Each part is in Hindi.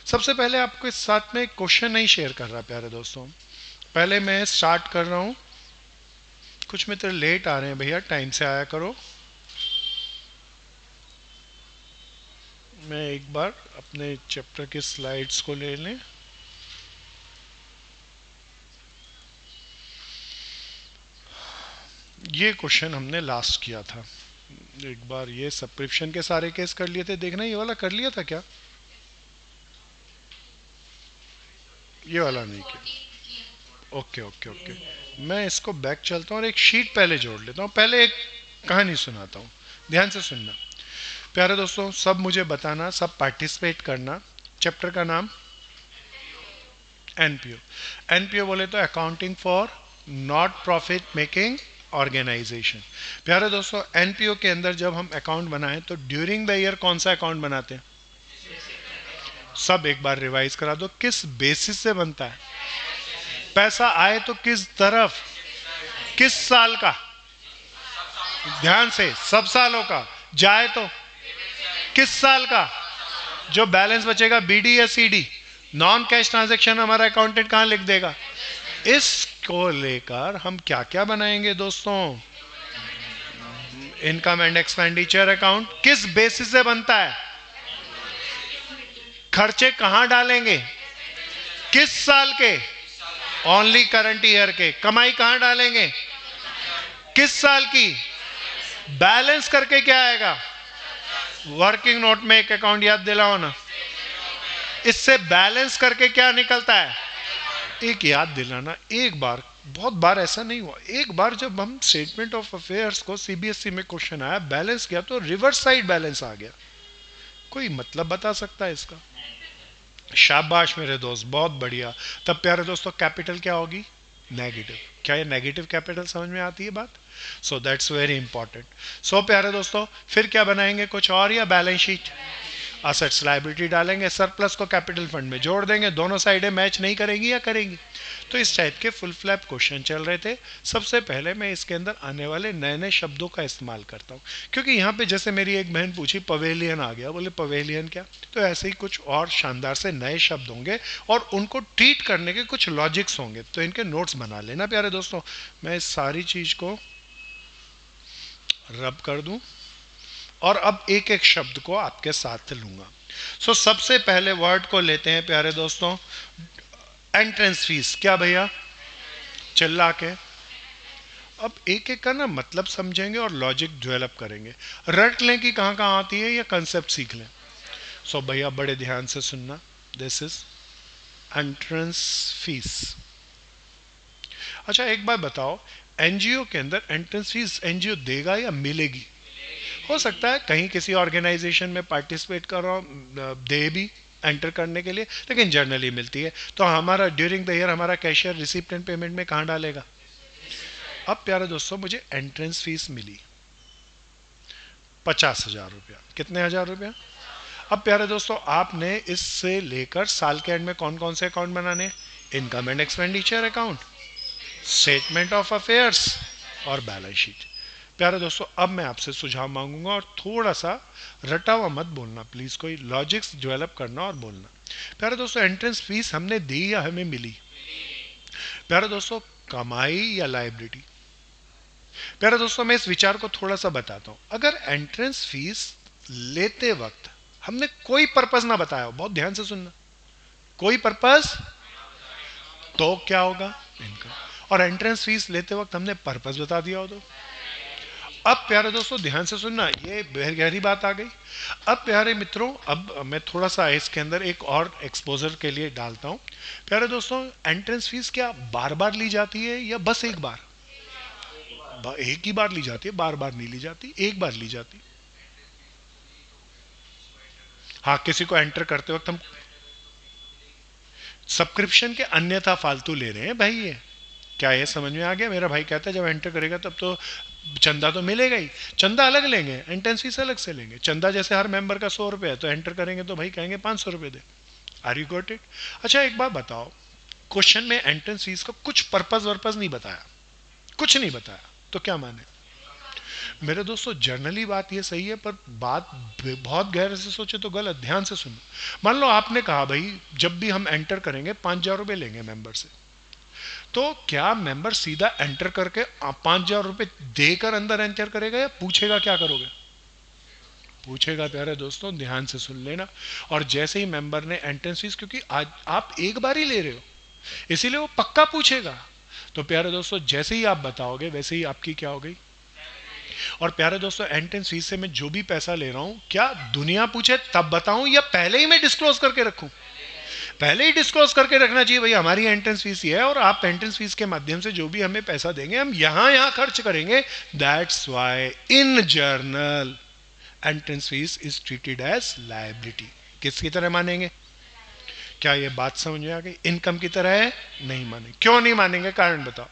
सबसे पहले आपको इस साथ में क्वेश्चन नहीं शेयर कर रहा प्यारे दोस्तों, पहले मैं स्टार्ट कर रहा हूँ। कुछ मित्र लेट आ रहे हैं, भैया टाइम से आया करो। मैं एक बार अपने चैप्टर के स्लाइड्स को ले लें। ये क्वेश्चन हमने लास्ट किया था एक बार, ये सब्सक्रिप्शन के सारे केस कर लिए थे, देखना ये वाला कर लिया था क्या? ये वाला नहीं किया। ओके ओके ओके, मैं इसको बैक चलता हूँ और एक शीट पहले जोड़ लेता हूँ। पहले एक कहानी सुनाता हूँ, ध्यान से सुनना प्यारे दोस्तों, सब मुझे बताना, सब पार्टिसिपेट करना। चैप्टर का नाम एनपीओ। एनपीओ बोले तो accounting for not profit making organisation. प्यारे दोस्तों, एनपीओ के अंदर जब हम अकाउंट बनाएं तो ड्यूरिंग द ईयर कौन सा अकाउंट बनाते हैं? सब एक बार रिवाइज करा दो, किस बेसिस से बनता है? पैसा आए तो किस तरफ, किस साल का? ध्यान से, सब सालों का। जाए तो किस साल का? जो बैलेंस बचेगा बीडी या सीडी, नॉन कैश ट्रांजैक्शन हमारा अकाउंटेंट कहां लिख देगा? इसको लेकर हम क्या क्या बनाएंगे दोस्तों? इनकम एंड एक्सपेंडिचर अकाउंट किस बेसिस से बनता है? खर्चे कहां डालेंगे? किस साल के? ओनली करंट ईयर के। कमाई कहां डालेंगे? किस साल की? बैलेंस करके क्या आएगा? वर्किंग नोट में एक अकाउंट याद दिलाओ ना, इससे बैलेंस करके क्या निकलता है? एक याद दिलाना, एक बार, बहुत बार ऐसा नहीं हुआ, एक बार जब हम स्टेटमेंट ऑफ अफेयर्स को सीबीएसई में क्वेश्चन आया, बैलेंस किया तो रिवर्स साइड बैलेंस आ गया। कोई मतलब बता सकता है इसका? शाबाश मेरे दोस्त, बहुत बढ़िया। तब प्यारे दोस्तों कैपिटल क्या होगी? नेगेटिव। क्या ये नेगेटिव कैपिटल समझ में आती है बात? So that's very important. So प्यारे दोस्तों फिर क्या बनाएंगे, कुछ और या बैलेंस शीट? असेट्स लायबिलिटी डालेंगे, सरप्लस को कैपिटल फंड में जोड़ देंगे, दोनों साइडें मैच नहीं करेंगी या करेंगी? तो इस टाइप के फुल फ्लैप क्वेश्चन चल रहे थे। सबसे पहले मैं इसके अंदर आने वाले नए नए शब्दों का इस्तेमाल करता हूँ, क्योंकि यहाँ पे जैसे मेरी एक बहन पूछी पवेलियन आ गया, बोले पवेलियन क्या? तो ऐसे ही कुछ और शानदार से नए शब्द होंगे और उनको ट्रीट करने के कुछ लॉजिक्स होंगे, तो इनके नोट्स बना लेना प्यारे दोस्तों। मैं इस सारी चीज को रब कर दूं और अब एक एक शब्द को आपके साथ लूंगा। सो सबसे पहले वर्ड को लेते हैं प्यारे दोस्तों, एंट्रेंस फीस। क्या भैया? चिल्ला के। अब एक एक का ना मतलब समझेंगे और लॉजिक डेवलप करेंगे। रट लें कि कहाँ कहाँ आती है या कंसेप्ट सीख लें। सो भैया बड़े ध्यान से सुनना, दिस इज एंट्रेंस फीस। अच्छा एक बात बताओ, एनजीओ के अंदर एंट्रेंस फीस एनजीओ देगा या मिलेगी? हो सकता है कहीं किसी ऑर्गेनाइजेशन में पार्टिसिपेट कर रहा हूँ दे भी एंटर करने के लिए, लेकिन जनरली मिलती है। तो हमारा ड्यूरिंग द ईयर हमारा कैशियर रिसिप्ट एंड पेमेंट में कहाँ डालेगा? अब प्यारे दोस्तों मुझे एंट्रेंस फीस मिली 50,000 रुपया। कितने हजार रुपया? अब प्यारे दोस्तों आपने इससे लेकर साल के एंड में कौन कौन से अकाउंट बनाने? Income and expenditure account, statement of affairs और बैलेंस शीट। प्यारे दोस्तों अब मैं आपसे सुझाव मांगूंगा और थोड़ा सा रटा हुआ मत बोलना प्लीज, कोई लॉजिक्स डेवलप करना और बोलना। प्यारे दोस्तों एंट्रेंस फीस हमने दी या हमें मिली? प्यारे दोस्तों कमाई या लायबिलिटी? प्यारे दोस्तों मैं इस विचार को थोड़ा सा बताता हूं। अगर एंट्रेंस फीस लेते वक्त हमने कोई पर्पस ना बताया हो, बहुत ध्यान से सुनना, कोई पर्पस, तो क्या होगा? इनकम। और एंट्रेंस फीस लेते वक्त हमने पर्पस बता दिया हो तो? अब प्यारे दोस्तों ध्यान से सुनना, ये गहरी बात आ गई। अब प्यारे मित्रों अब मैं थोड़ा सा इसके अंदर एक और एक्सपोजर के लिए डालता हूं। प्यारे दोस्तों एंट्रेंस फीस क्या बार बार ली जाती है या बस एक बार? एक ही बार ली जाती है, बार बार नहीं ली जाती, एक बार ली जाती। हाँ किसी को एंटर करते वक्त हम सब्सक्रिप्शन के अन्यथा फालतू ले रहे हैं भाई, ये क्या ये समझ में आ गया? मेरा भाई कहता है जब एंटर करेगा तब तो चंदा तो मिलेगा ही, चंदा अलग लेंगे, एंट्रेंस फीस अलग से लेंगे। चंदा जैसे हर मेंबर का 100 रुपये है, तो एंटर करेंगे तो भाई कहेंगे 500 रुपये दे। Are you got it? अच्छा एक बात बताओ, क्वेश्चन में एंट्रेंस फीस का कुछ पर्पस वर्पस नहीं बताया, कुछ नहीं बताया, तो क्या माने? मेरे दोस्तों जनरली बात ये सही है, पर बात बहुत गहरे से सोचे तो गलत। ध्यान से सुनो। मान लो आपने कहा भाई जब भी हम एंटर करेंगे 5,000 रुपये लेंगे मेंबर से, तो क्या मेंबर सीधा एंटर करके 5,000 रुपये देकर अंदर एंटर करेगा या पूछेगा? क्या करोगे? पूछेगा। प्यारे दोस्तों ध्यान से सुन लेना। और जैसे ही मेंबर ने एंट्रेंस फीस, क्योंकि आज आप एक बार ही ले रहे हो इसीलिए वो पक्का पूछेगा। तो प्यारे दोस्तों जैसे ही आप बताओगे वैसे ही आपकी क्या हो गई। और प्यारे दोस्तों एंट्रेंस फीस से मैं जो भी पैसा ले रहा हूं, क्या दुनिया पूछे तब बताऊं या पहले ही मैं डिस्क्लोज करके रखूं? पहले ही डिस्क्लोज करके रखना चाहिए भाई हमारी एंट्रेंस फीस ये है और आप एंट्रेंस फीस के माध्यम से जो भी हमें पैसा देंगे हम यहां यहां खर्च करेंगे। That's why in general entrance fees is treated as liability. किसकी तरह मानेंगे? क्या ये बात समझ में आ गई? इनकम की तरह है? नहीं मानेंगे। क्यों नहीं मानेंगे? कारण बताओ।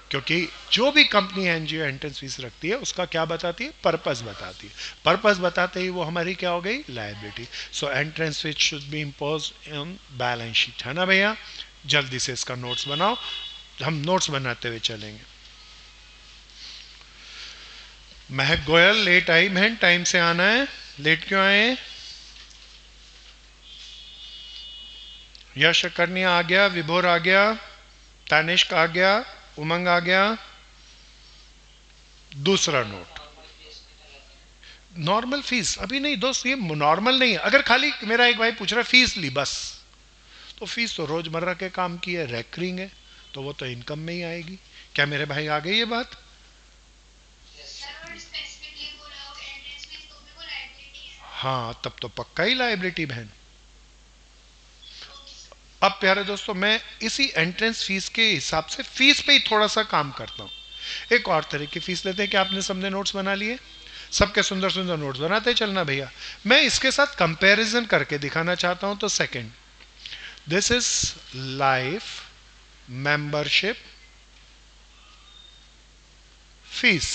क्योंकि जो भी कंपनी एनजीओ एंट्रेंस फीस रखती है उसका क्या बताती है? पर्पस बताती है। पर्पस बताते ही वो हमारी क्या हो गई? Liability. So entrance fees should be impose on balance sheet, है ना भैया? जल्दी से इसका नोट्स बनाओ, हम नोट्स बनाते हुए चलेंगे। महक गोयल लेट आई बहन, टाइम से आना है। लेट क्यों आए? यश करनिया आ गया, विभोर आ गया, तानिष्क आ गया, उमंग आ गया। दूसरा नोट, नॉर्मल फीस अभी नहीं दोस्त, ये नॉर्मल नहीं है। अगर खाली मेरा एक भाई पूछ रहा है फीस ली बस, तो फीस तो रोजमर्रा के काम की है, रेकरिंग है, तो वो तो इनकम में ही आएगी। क्या मेरे भाई आ गई ये बात? हाँ तब तो पक्का ही लायबिलिटी बहन। अब प्यारे दोस्तों मैं इसी एंट्रेंस फीस के हिसाब से फीस पे ही थोड़ा सा काम करता हूं। एक और तरह की फीस लेते हैं कि आपने सबने नोट्स बना लिए, सबके सुंदर सुंदर नोट्स बनाते चलना भैया। मैं इसके साथ कंपैरिजन करके दिखाना चाहता हूं। तो second, this is life membership fees.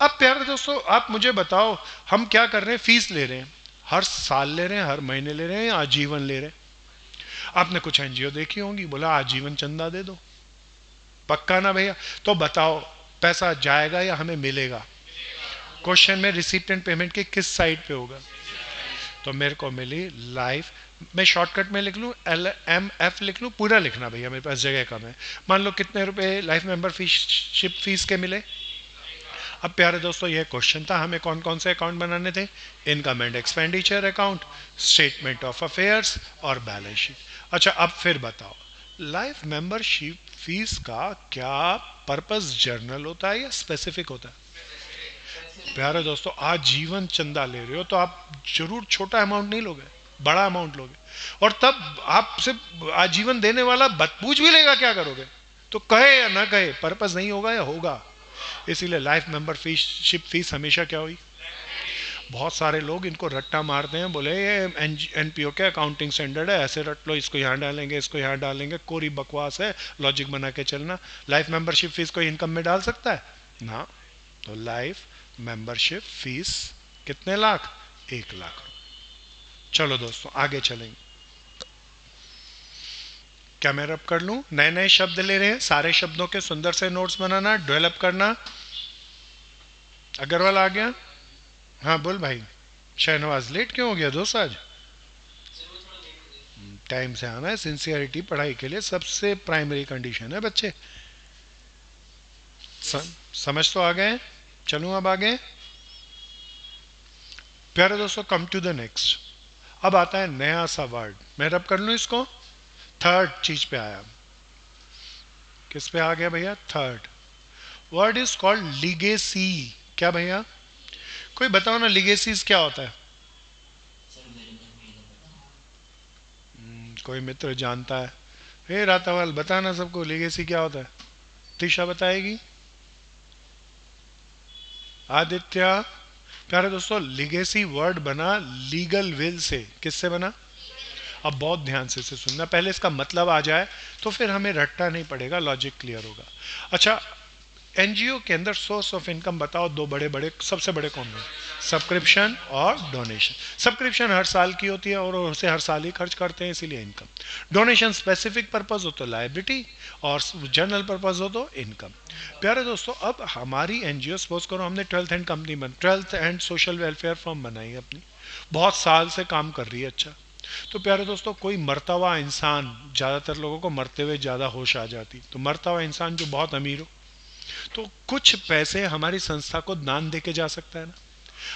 अब प्यारे दोस्तों आप मुझे बताओ हम क्या कर रहे हैं? फीस ले रहे हैं, हर साल ले रहे हैं, हर महीने ले रहे हैं, या आजीवन ले रहे हैं? आपने कुछ एनजीओ देखी होंगी, बोला आजीवन चंदा दे दो। पक्का ना भैया? तो बताओ पैसा जाएगा या हमें मिलेगा? क्वेश्चन में रिसिप्टेंट पेमेंट के किस साइड पे होगा? तो मेरे को मिली लाइफ। मैं शॉर्टकट में लिख लूँ, LMF लिख लूँ? पूरा लिखना भैया, मेरे पास जगह कम है। मान लो कितने रुपए लाइफ मेंबरशिप फीस के मिले? अब प्यारे दोस्तों यह क्वेश्चन था, हमें कौन कौन से अकाउंट बनाने थे? Income and expenditure account, statement of affairs और बैलेंस शीट। अच्छा अब फिर बताओ, लाइफ मेंबरशिप फीस का क्या पर्पस जर्नल होता है या स्पेसिफिक होता है? प्यारे दोस्तों आजीवन चंदा ले रहे हो तो आप जरूर छोटा अमाउंट नहीं लोगे, बड़ा अमाउंट लोगे। और तब आपसे आजीवन देने वाला पूछ भी लेगा क्या करोगे, तो कहे या ना कहे पर्पस नहीं होगा या होगा। इसीलिए लाइफ मेंबरशिप फीस हमेशा क्या हुई? बहुत सारे लोग इनको रट्टा मारते हैं, बोले ये एनपीओ के अकाउंटिंग स्टैंडर्ड है, ऐसे रट लो, इसको यहाँ डालेंगे, इसको यहाँ डालेंगे, कोरी बकवास है, लॉजिक बना के चलना। लाइफ मेंबरशिप फीस को इनकम में डाल सकता है ना? तो लाइफ मेंबरशिप फीस कितने लाख? 1 लाख। चलो दोस्तों आगे चलेंगे। क्या मैं रब कर लूं? नए नए शब्द ले रहे हैं, सारे शब्दों के सुंदर से नोट्स बनाना, डेवलप करना। अग्रवाल आ गया? हाँ बोल भाई। शहनवाज लेट क्यों हो गया दोस्त आज? टाइम से आना है, सिंसियरिटी पढ़ाई के लिए सबसे प्राइमरी कंडीशन है बच्चे। समझ तो आ गए? चलूं अब आगे। प्यारे दोस्तों कम टू द नेक्स्ट। अब आता है नया सा वर्ड, मैं रब कर लूं इसको। थर्ड चीज पे आया। किस पे आ गया भैया? Third word is called legacy. क्या भैया? कोई बताओ ना लीगेसीज क्या होता है? कोई मित्र जानता है? हे रातावाल बताना सबको लीगेसी क्या होता है। तिशा बताएगी, आदित्य। प्यारे दोस्तों लीगेसी वर्ड बना लीगल विल से। किससे बना? अब बहुत ध्यान से सुनना, पहले इसका मतलब आ जाए तो फिर हमें रट्टा नहीं पड़ेगा, लॉजिक क्लियर होगा। अच्छा एनजीओ के अंदर सोर्स ऑफ इनकम बताओ, दो बड़े बड़े सबसे बड़े कौन है? सब्सक्रिप्शन और डोनेशन। सब्सक्रिप्शन हर साल की होती है और उसे हर साल ही खर्च करते हैं, इसीलिए इनकम। डोनेशन स्पेसिफिक पर्पस हो तो लायबिलिटी, और जनरल पर्पस हो तो इनकम। प्यारे दोस्तों, अब हमारी एनजीओ, सपोज करो हमने twelfth and social welfare firm बनाई अपनी, बहुत साल से काम कर रही है। अच्छा, तो प्यारे दोस्तों, कोई मरता हुआ इंसान, ज़्यादातर लोगों को मरते हुए ज़्यादा होश आ जाती, तो मरता हुआ इंसान जो बहुत अमीर हो तो कुछ पैसे हमारी संस्था को दान दे के जा सकता है ना।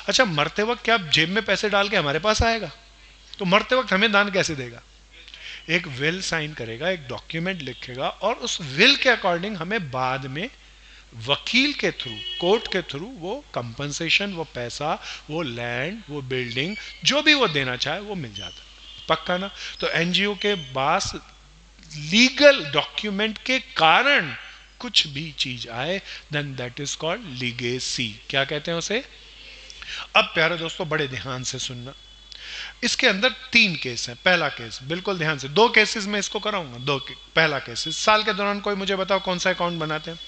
अच्छा, मरते वक्त क्या जेब में पैसे डाल के हमारे पास आएगा? तो मरते वक्त हमें दान कैसे देगा? एक विल साइन करेगा, एक डॉक्यूमेंट लिखेगा, और उस विल के अकॉर्डिंग हमें बाद में वकील के थ्रू, कोर्ट के थ्रू वो कंपनसेशन, वो पैसा, वो लैंड, वो बिल्डिंग, जो भी वो देना चाहे वो मिल जाता है। पक्का ना? तो एनजीओ के पास लीगल डॉक्यूमेंट के कारण कुछ भी चीज आए, then that is called legacy. क्या कहते हैं उसे? अब प्यारे दोस्तों, बड़े ध्यान से सुनना, इसके अंदर 3 केस हैं। पहला केस, बिल्कुल ध्यान से, 2 केसेस में इसको कराऊंगा। पहला केस, साल के दौरान कोई मुझे बताओ कौन सा अकाउंट बनाते हैं?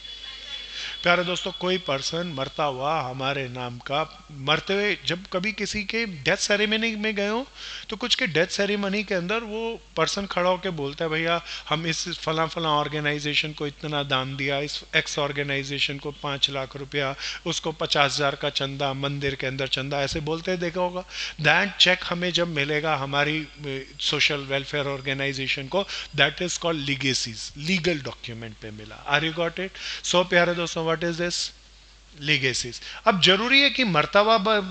प्यारे दोस्तों, कोई पर्सन मरता हुआ हमारे नाम का, मरते हुए जब कभी किसी के डेथ सेरेमनी में गए हो तो कुछ के डेथ सेरेमनी के अंदर वो पर्सन खड़ा होकर बोलता है, भैया हम इस फला फला ऑर्गेनाइजेशन को इतना दान दिया, इस एक्स ऑर्गेनाइजेशन को 5 लाख रुपया, उसको 50,000 का चंदा, मंदिर के अंदर चंदा, ऐसे बोलते देखा होगा। दैट चेक हमें जब मिलेगा हमारी सोशल वेलफेयर ऑर्गेनाइजेशन को, that is called legacies, legal document पे मिला। Are you got it? So प्यारे दोस्तों, व्हाट इज दिस? लीगेसीज। अब जरूरी है कि मरता हुआ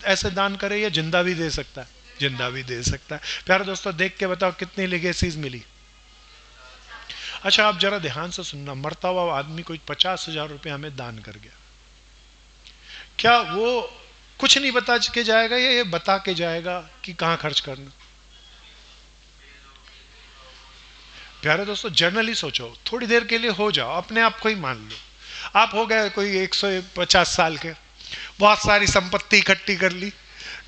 ऐसे दान करे या जिंदा भी दे सकता है? जिंदा भी दे सकता है। प्यारे दोस्तों, देख के बताओ कितनी लीगेसीज मिली। अच्छा, आप जरा ध्यान से सुनना, मरता हुआ आदमी कोई 50,000 रुपये हमें दान कर गया, क्या वो कुछ नहीं बता के जाएगा या ये बता के जाएगा कि कहां खर्च करना? प्यारे दोस्तों, जनरली सोचो, थोड़ी देर के लिए हो जाओ, अपने आप को ही मान लो आप हो गए कोई 150 साल के, बहुत सारी संपत्ति इकट्ठी कर ली,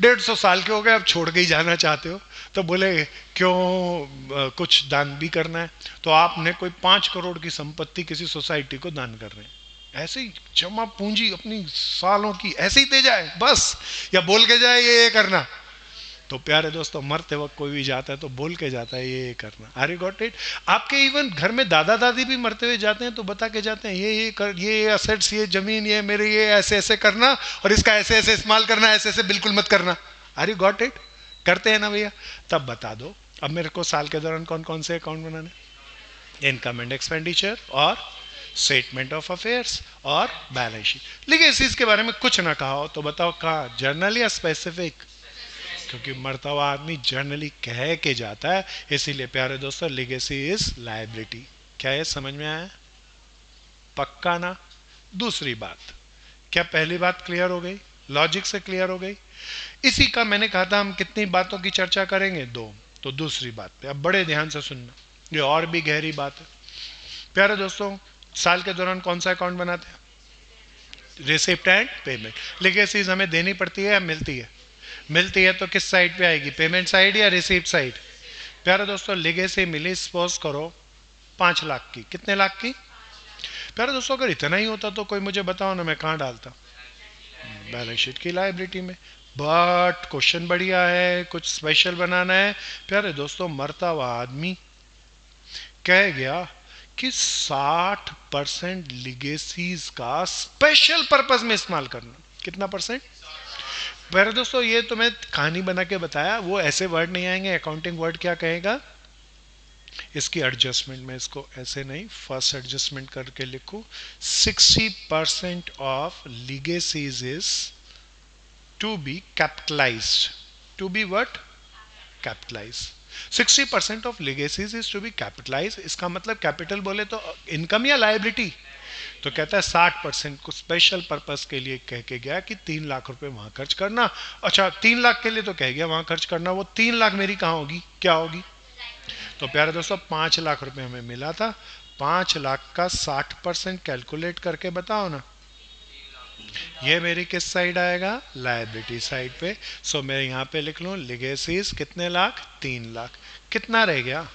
150 साल के हो गए, अब छोड़ के ही जाना चाहते हो, तो बोले क्यों कुछ दान भी करना है, तो आपने कोई 5 करोड़ की संपत्ति किसी सोसाइटी को दान कर रहे हैं। ऐसे ही जमा पूंजी अपनी सालों की ऐसे ही दे जाए बस, या बोल के जाए ये करना? तो प्यारे दोस्तों, मरते वक्त कोई भी जाता है तो बोल के जाता है ये करना। Are you got it? आपके इवन घर में दादा दादी भी मरते हुए जाते हैं तो बता के जाते हैं ये कर, ये असेट्स, ये जमीन, ये मेरे, ये ऐसे ऐसे करना, और इसका ऐसे ऐसे इस्तेमाल करना, ऐसे ऐसे बिल्कुल मत करना। Are you got it? करते हैं ना भैया? तब बता दो, अब मेरे को साल के दौरान कौन कौन से अकाउंट बनाने? इनकम एंड एक्सपेंडिचर, और स्टेटमेंट ऑफ अफेयर्स, और बैलेंस शीट। लीगेसीज के बारे में कुछ ना कहा हो तो बताओ कहा, जर्नल या स्पेसिफिक? क्योंकि मरता हुआ आदमी जर्नली कह के जाता है, इसीलिए प्यारे दोस्तों, लीगेसी इज लायबिलिटी। क्या ये समझ में आया? पक्का ना? दूसरी बात, क्या पहली बात क्लियर हो गई? लॉजिक से क्लियर हो गई? इसी का मैंने कहा था हम कितनी बातों की चर्चा करेंगे, 2। तो दूसरी बात पे अब बड़े ध्यान से सुनना, ये और भी गहरी बात है। प्यारे दोस्तों, साल के दौरान कौन सा अकाउंट बनाते हैं? Receipt and payment. लीगेसीज हमें देनी पड़ती है या मिलती है? मिलती है, तो किस साइड पे आएगी, पेमेंट साइड या रिसीप्ट साइड? प्यारे दोस्तों, लीगेसी मिली सपोज करो 5 लाख की। कितने लाख की? प्यारे दोस्तों, अगर इतना ही होता तो कोई मुझे बताओ ना, मैं कहाँ डालता? बैलेंस शीट की लायबिलिटी में। बट क्वेश्चन बढ़िया है, कुछ स्पेशल बनाना है। प्यारे दोस्तों, मरता हुआ आदमी कह गया कि 60% लीगेसीज का स्पेशल पर्पस में इस्तेमाल करना। कितना परसेंट? प्यारे दोस्तों, ये तो मैं कहानी बना के बताया, वो ऐसे वर्ड नहीं आएंगे। अकाउंटिंग वर्ड क्या कहेगा? इसकी एडजस्टमेंट में इसको ऐसे नहीं, फर्स्ट एडजस्टमेंट करके लिखूं, 60% of legacies is to be capitalized. To be what? Capitalize. 60% of legacies is to be capitalize. इसका मतलब कैपिटल बोले तो इनकम या लायबिलिटी? तो कहता है 60% को स्पेशल पर्पस के लिए कह के गया कि 3 लाख रुपए वहां खर्च करना। अच्छा, 3 लाख के लिए तो कह गया वहां खर्च करना, वो 3 लाख मेरी कहाँ होगी, क्या होगी? तो प्यारे दोस्तों, 5 लाख रुपए हमें मिला था, 5 लाख का 60% कैलकुलेट करके बताओ ना, ये मेरी किस साइड आएगा? लायबिलिटी साइड पे। सो मैं यहाँ पे लिख लूँ लीगेसीज कितने लाख? 3 लाख। कितना रह गया?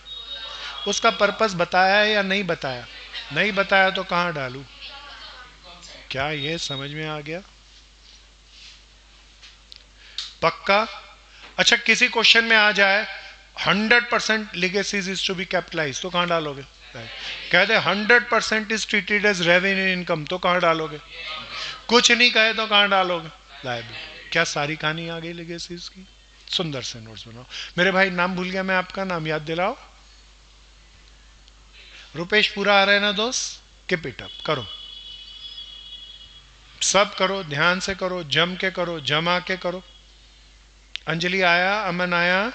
उसका पर्पस बताया है या नहीं बताया? नहीं बताया तो कहाँ डालूं? क्या ये समझ में आ गया? पक्का? अच्छा, किसी क्वेश्चन में आ जाए 100% legacies is to be capitalise, तो कहाँ डालोगे? कह दे 100% is treated as revenue income, तो कहाँ डालोगे? कुछ नहीं कहे तो कहाँ डालोगे? लाइबिलिटी। क्या सारी कहानी आ गई लिगेसीज की? सुंदर से नोट्स बनाओ। मेरे भाई नाम भूल गया मैं, आपका नाम याद दिलाओ। रुपेश पूरा आ रहा है ना दोस्त? कीप इट अप, करो, सब करो, ध्यान से करो, जम के करो, जमा के करो। अंजलि आया, अमन आया,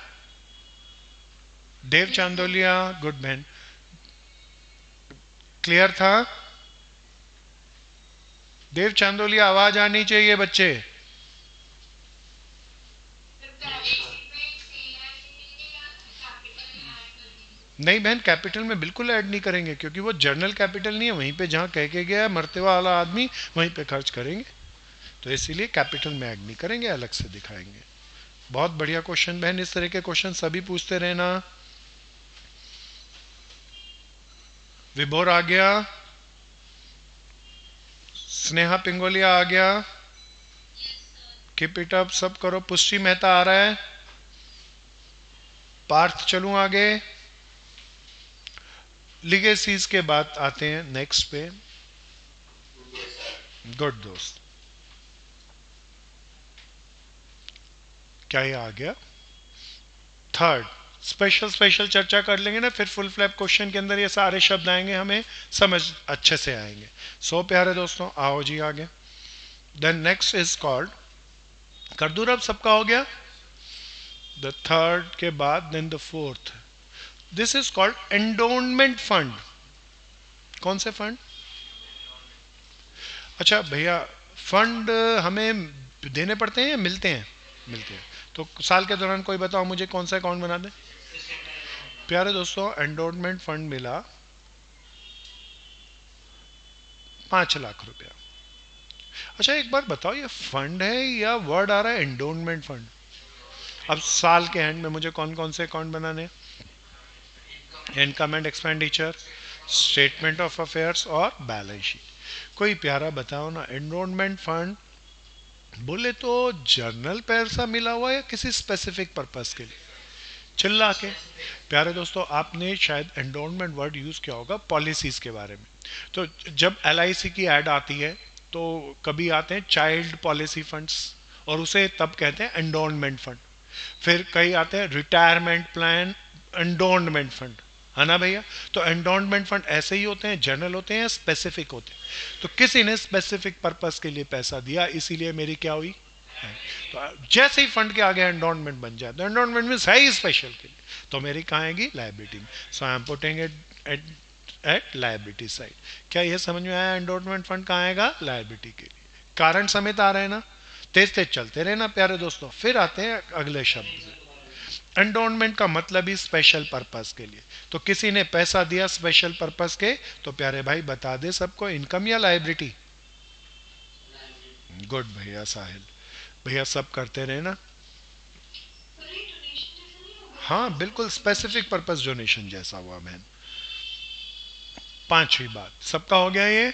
देव चांदोलिया, गुड बहन, क्लियर था? देव चांदोलिया आवाज आनी चाहिए बच्चे। नहीं बहन, कैपिटल में बिल्कुल ऐड नहीं करेंगे, क्योंकि वो जर्नल कैपिटल नहीं है, वहीं पे जहां कह के गया मरते वाला आदमी वहीं पे खर्च करेंगे, तो इसीलिए कैपिटल में ऐड नहीं करेंगे, अलग से दिखाएंगे। बहुत बढ़िया क्वेश्चन बहन, इस तरह के क्वेश्चन सभी पूछते रहना। विभोर आ गया, स्नेहा पिंगोलिया आ गया, कीप इट अप, सब करो। पुष्टि मेहता आ रहा है, पार्थ चलूं आगे। लिगेसीज के बाद आते हैं नेक्स्ट पे। गुड दोस्त, क्या ये आ गया? थर्ड, स्पेशल चर्चा कर लेंगे ना, फिर फुल फ्लैप क्वेश्चन के अंदर ये सारे शब्द आएंगे, हमें समझ अच्छे से आएंगे। सो प्यारे दोस्तों, आओ जी आगे। देन नेक्स्ट इज कॉल्ड, कर दूं अब, सबका हो गया? द थर्ड के बाद then the fourth, this is called endowment fund. कौन से फंड? अच्छा भैया, फंड हमें देने पड़ते हैं या मिलते हैं? मिलते हैं। तो साल के दौरान कोई बताओ मुझे कौन सा अकाउंट बना दे? प्यारे दोस्तों, एंडोनमेंट फंड मिला 5 लाख रुपया। अच्छा एक बार बताओ, ये फंड है या वर्ड आ रहा है एंडोनमेंट फंड? अब साल के एंड में मुझे कौन कौन से अकाउंट बनाने? Income and expenditure, statement of affairs और बैलेंस शीट। कोई प्यारा बताओ ना, एनरोलमेंट फंड बोले तो जर्नल पैसा मिला हुआ है या किसी स्पेसिफिक पर्पस के लिए? चिल्ला के। प्यारे दोस्तों, आपने शायद एंडोनमेंट वर्ड यूज किया होगा पॉलिसीज के बारे में। तो जब LIC की एड आती है तो कभी आते हैं चाइल्ड पॉलिसी फंड्स, और उसे तब कहते हैं एंडोनमेंट फंड। फिर कई आते हैं रिटायरमेंट प्लान एंडोनमेंट फंड, है ना भैया? तो एंडोनमेंट फंड ऐसे ही होते हैं, जनरल होते हैं, स्पेसिफिक होते हैं। तो किसी ने स्पेसिफिक पर्पस के लिए पैसा दिया, इसीलिए मेरी क्या हुई? तो जैसे ही फंड के आगे एंडोनमेंट बन जाए तो एंडोनमेंट में है ही स्पेशल के लिए, तो मेरी कहाँ आएगी? लायबिलिटी में। So I am putting it at liability side. क्या ये समझ में आया? एंडोनमेंट फंड कहाँ आएगा? लायबिलिटी के लिए। कारण समेत आ रहे हैं ना, तेज तेज चलते रहे ना प्यारे दोस्तों। फिर आते हैं अगले शब्द, एंडोनमेंट का मतलब ही स्पेशल पर्पस के लिए। तो किसी ने पैसा दिया स्पेशल पर्पस के, तो प्यारे भाई बता दे सबको, इनकम या लायबिलिटी? गुड भैया साहिल, भैया सब करते रहे ना। हाँ बिल्कुल, स्पेसिफिक पर्पस डोनेशन जैसा हुआ बहन। पांचवी बात, सबका हो गया ये।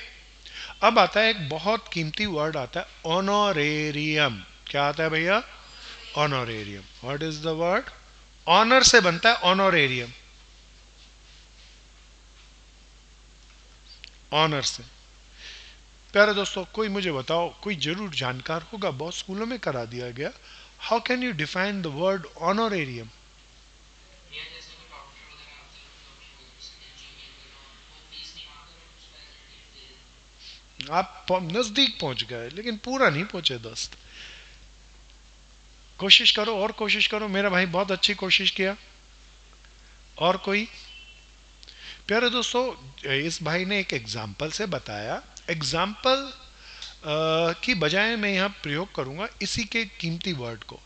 अब आता है एक बहुत कीमती वर्ड आता है, ऑनोरेरियम। क्या आता है भैया? Honorarium. What is the word? Honour से बनता है ऑनोरेरियम, ऑनर से। प्यारे दोस्तों, कोई मुझे बताओ, कोई जरूर जानकार होगा, बहुत स्कूलों में करा दिया गया, how can you define the word honorarium? आप नजदीक पहुंच गए लेकिन पूरा नहीं पहुंचे दोस्त। कोशिश करो और कोशिश करो, मेरा भाई बहुत अच्छी कोशिश किया। और कोई? प्यारे दोस्तों, इस भाई ने एक एग्जाम्पल से बताया, एग्जाम्पल की बजाय मैं यहाँ प्रयोग करूंगा इसी के कीमती वर्ड को।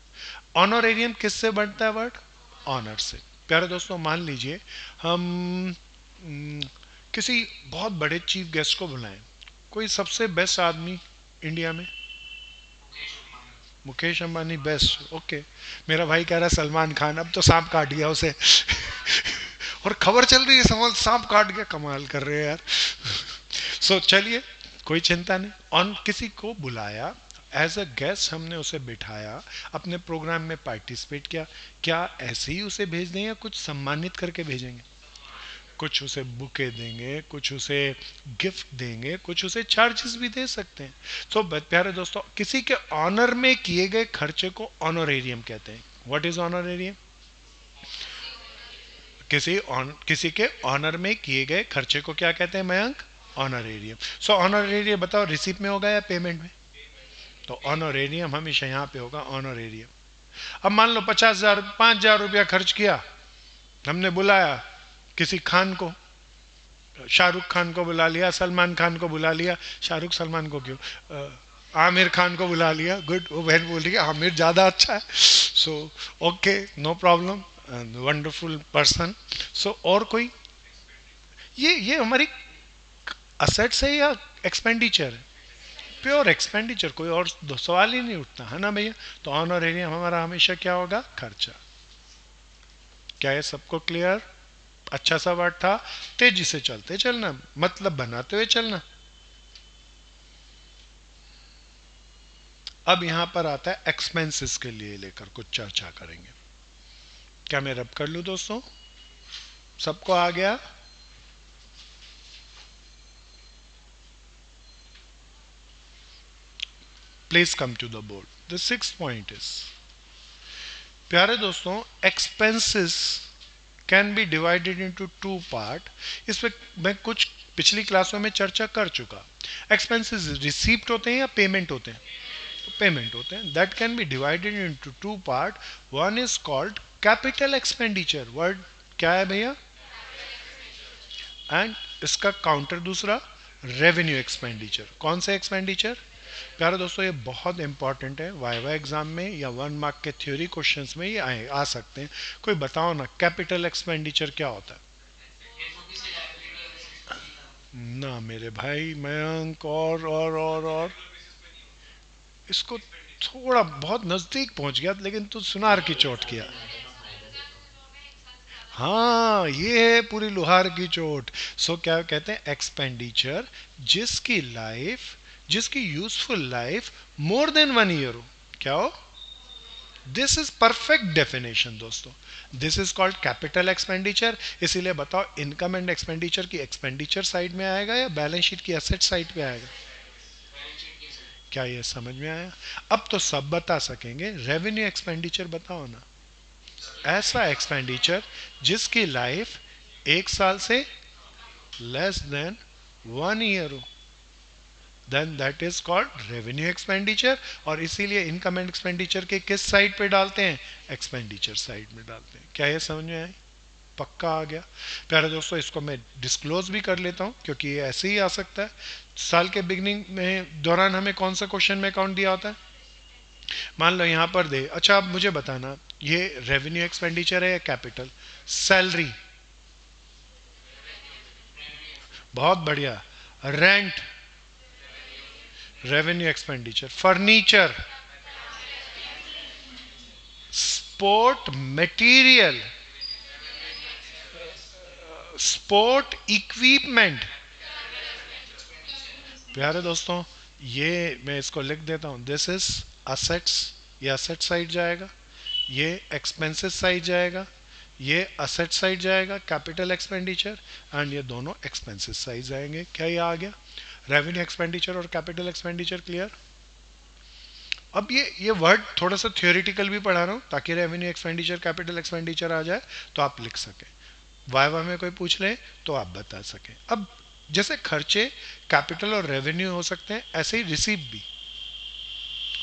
ऑनोरेरियम किससे बनता है वर्ड? ऑनर से। प्यारे दोस्तों, मान लीजिए हम किसी बहुत बड़े चीफ गेस्ट को बुलाएं, कोई सबसे बेस्ट आदमी इंडिया में, मुकेश अंबानी बेस्ट, ओके। मेरा भाई कह रहा है सलमान खान, अब तो सांप काट गया उसे और खबर चल रही है सांप काट गया, कमाल कर रहे हैं यार। सो चलिए, कोई चिंता नहीं। ऑन किसी को बुलाया एज अ गेस्ट, हमने उसे बिठाया, अपने प्रोग्राम में पार्टिसिपेट किया, क्या ऐसे ही उसे भेज दें या कुछ सम्मानित करके भेजेंगे? कुछ उसे बुके देंगे, कुछ उसे गिफ्ट देंगे, कुछ उसे चार्जेस भी दे सकते हैं। तो प्यारे दोस्तों, किसी के ऑनर में किए गए खर्चे को ऑनरेरियम कहते हैं। What is honorarium? किसी के ऑनर में किए गए खर्चे को क्या कहते हैं मयंक? ऑनरेरियम। सो ऑनरेरियम बताओ, रिसिप्ट में होगा या पेमेंट में? तो ऑनरेरियम हमेशा यहाँ पे होगा, ऑनरेरियम। अब मान लो 50,000 5,000 रुपया खर्च किया, हमने बुलाया किसी खान को, शाहरुख खान को बुला लिया, सलमान खान को बुला लिया, शाहरुख सलमान को क्यों, आमिर खान को बुला लिया। गुड, वो बहन बोल रही है आमिर ज़्यादा अच्छा है। So okay, no problem, wonderful person. So और कोई, ये हमारी असेट्स है या एक्सपेंडिचर है? प्योर एक्सपेंडिचर, कोई और सवाल ही नहीं उठता है ना भैया। तो ऑनरेरियम हमारा हमेशा क्या होगा? खर्चा। क्या ये सबको क्लियर? अच्छा सा वर्ड था, तेजी से चलते चलना, मतलब बनाते हुए चलना। अब यहां पर आता है एक्सपेंसेस के लिए लेकर कुछ चर्चा करेंगे। क्या मैं रब कर लूं दोस्तों? सबको आ गया? Please come to the board. The 6th point is, प्यारे दोस्तों, expenses can be divided into 2 part. इस पे मैं कुछ पिछली क्लासों में चर्चा कर चुका। एक्सपेंसेस रिसीप्ट होते हैं या पेमेंट होते हैं? तो पेमेंट होते हैं। That can be divided into 2 part. One is called capital expenditure. Word क्या है भैया? एंड इसका काउंटर दूसरा रेवेन्यू एक्सपेंडिचर। कौन से एक्सपेंडिचर? प्यारे दोस्तों, ये बहुत इंपॉर्टेंट है, वाइवा एग्जाम में या 1 मार्क के थ्योरी क्वेश्चंस में ये आ सकते हैं। कोई बताओ ना, कैपिटल एक्सपेंडिचर क्या होता है? ना मेरे भाई मयंक, और इसको थोड़ा बहुत नजदीक पहुंच गया, लेकिन तू सुनार की चोट किया। हाँ, ये है पूरी लोहार की चोट। सो क्या कहते हैं? एक्सपेंडिचर जिसकी useful life more than 1 year हो। क्या हो? दिस इज परफेक्ट डेफिनेशन दोस्तों। This is called capital expenditure. इसीलिए बताओ, इनकम एंड एक्सपेंडिचर की एक्सपेंडिचर साइड में आएगा या बैलेंस शीट की एसेट साइड पे आएगा? क्या ये समझ में आया? अब तो सब बता सकेंगे। रेवेन्यू एक्सपेंडिचर बताओ ना। ऐसा एक्सपेंडिचर जिसकी लाइफ 1 साल से लेस देन 1 ईयर हो, then that is called revenue expenditure. और इसीलिए इनकम एंड एक्सपेंडिचर के किस साइड पे डालते हैं? एक्सपेंडिचर साइड में डालते हैं। क्या ये समझ में आई? पक्का आ गया? प्यारे दोस्तों, इसको मैं डिस्क्लोज भी कर लेता हूं, क्योंकि ये ऐसे ही आ सकता है। साल के बिगनिंग में दौरान हमें कौन सा क्वेश्चन में अकाउंट दिया होता है? मान लो यहां पर दे, अच्छा आप मुझे बताना, ये रेवेन्यू एक्सपेंडिचर है या कैपिटल? सैलरी, बहुत बढ़िया। Rent, revenue expenditure. Furniture, sport material, sport equipment. प्यारे दोस्तों, ये मैं इसको लिख देता हूं, दिस इज असेट्स, ये असेट साइड जाएगा, ये एक्सपेंसेस साइड जाएगा, ये असेट साइड जाएगा कैपिटल एक्सपेंडिचर, एंड ये दोनों एक्सपेंसेस साइड जाएंगे। क्या ये आ गया? रेवेन्यू एक्सपेंडिचर और कैपिटल एक्सपेंडिचर क्लियर? अब ये वर्ड थोड़ा सा थियोरिटिकल भी पढ़ा रहा हूँ, ताकि रेवेन्यू एक्सपेंडिचर कैपिटल एक्सपेंडिचर आ जाए तो आप लिख सकें, वाइवा में कोई पूछ ले तो आप बता सकें। अब जैसे खर्चे कैपिटल और रेवेन्यू हो सकते हैं, ऐसे ही रिसीव भी।